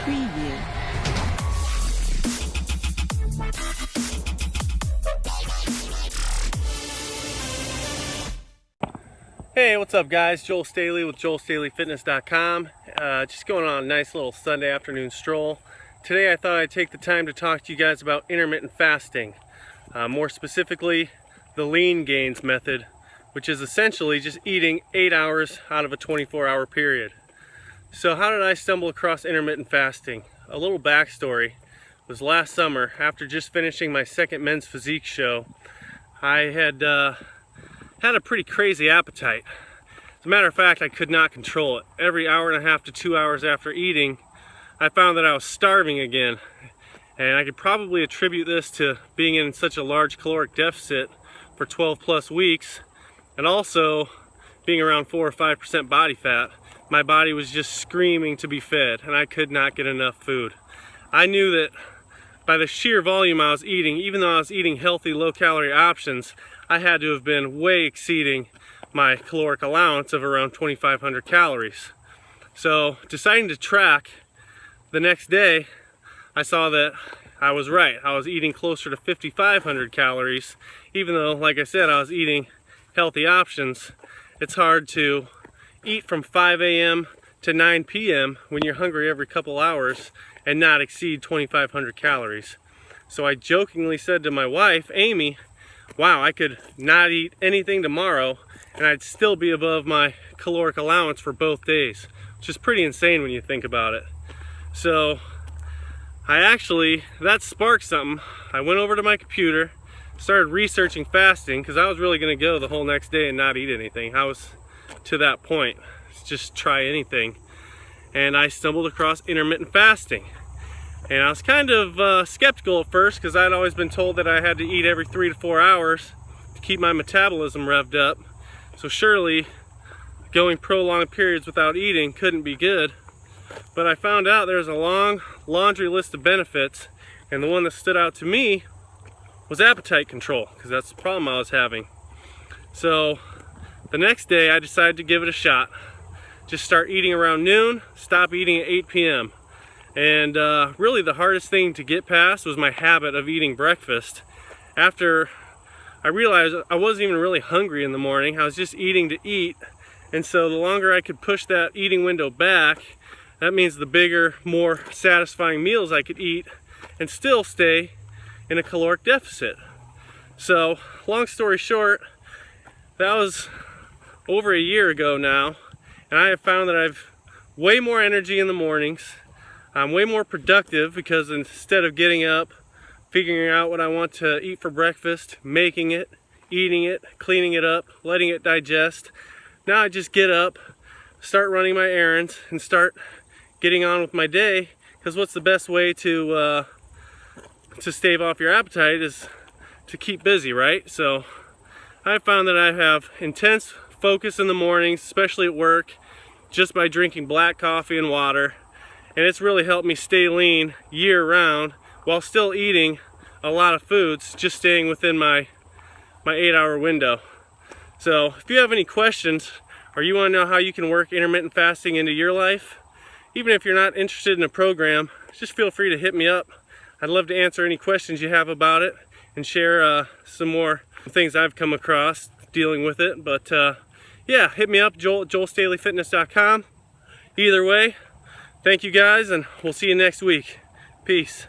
Preview. Hey, what's up guys? Joel Staley with JoelStaleyFitness.com. Just going on a nice little Sunday afternoon stroll. Today I thought I'd take the time to talk to you guys about intermittent fasting. More specifically, the lean gains method, which is essentially just eating 8 hours out of a 24-hour period. So how did I stumble across intermittent fasting? A little backstory was last summer, after just finishing my second men's physique show, I had a pretty crazy appetite. As a matter of fact, I could not control it. Every hour and a half to 2 hours after eating, I found that I was starving again. And I could probably attribute this to being in such a large caloric deficit for 12 plus weeks, and also being around 4 or 5% body fat. My body was just screaming to be fed, and I could not get enough food. I knew that by the sheer volume I was eating, even though I was eating healthy, low-calorie options, I had to have been way exceeding my caloric allowance of around 2,500 calories. So, deciding to track, the next day, I saw that I was right. I was eating closer to 5,500 calories, even though, like I said, I was eating healthy options. It's hard to eat from 5 a.m. to 9 p.m. when you're hungry every couple hours and not exceed 2,500 calories. So I jokingly said to my wife, Amy, wow, I could not eat anything tomorrow and I'd still be above my caloric allowance for both days, which is pretty insane when you think about it. So that sparked something. I went over to my computer, started researching fasting, because I was really going to go the whole next day and not eat anything. I was to that point, just try anything. And I stumbled across intermittent fasting. And I was kind of skeptical at first, because I'd always been told that I had to eat every 3 to 4 hours to keep my metabolism revved up. So surely going prolonged periods without eating couldn't be good. But I found out there's a long laundry list of benefits, and the one that stood out to me was appetite control, because that's the problem I was having. So the next day I decided to give it a shot. Just start eating around noon, stop eating at 8 p.m. And really the hardest thing to get past was my habit of eating breakfast. After I realized I wasn't even really hungry in the morning, I was just eating to eat. And so the longer I could push that eating window back, that means the bigger, more satisfying meals I could eat and still stay in a caloric deficit. So, long story short, that was over a year ago now, and I have found that I've way more energy in the mornings. I'm way more productive because instead of getting up, figuring out what I want to eat for breakfast, making it, eating it, cleaning it up, letting it digest, now I just get up, start running my errands, and start getting on with my day, because what's the best way to stave off your appetite is to keep busy, right? So I found that I have intense focus in the mornings, especially at work, just by drinking black coffee and water, and it's really helped me stay lean year round while still eating a lot of foods, just staying within my 8-hour window. So if you have any questions or you want to know how you can work intermittent fasting into your life, even if you're not interested in a program, just feel free to hit me up. I'd love to answer any questions you have about it and share some more things I've come across dealing with it. But yeah, hit me up, JoelStaleyFitness.com. Either way, thank you guys, and we'll see you next week. Peace.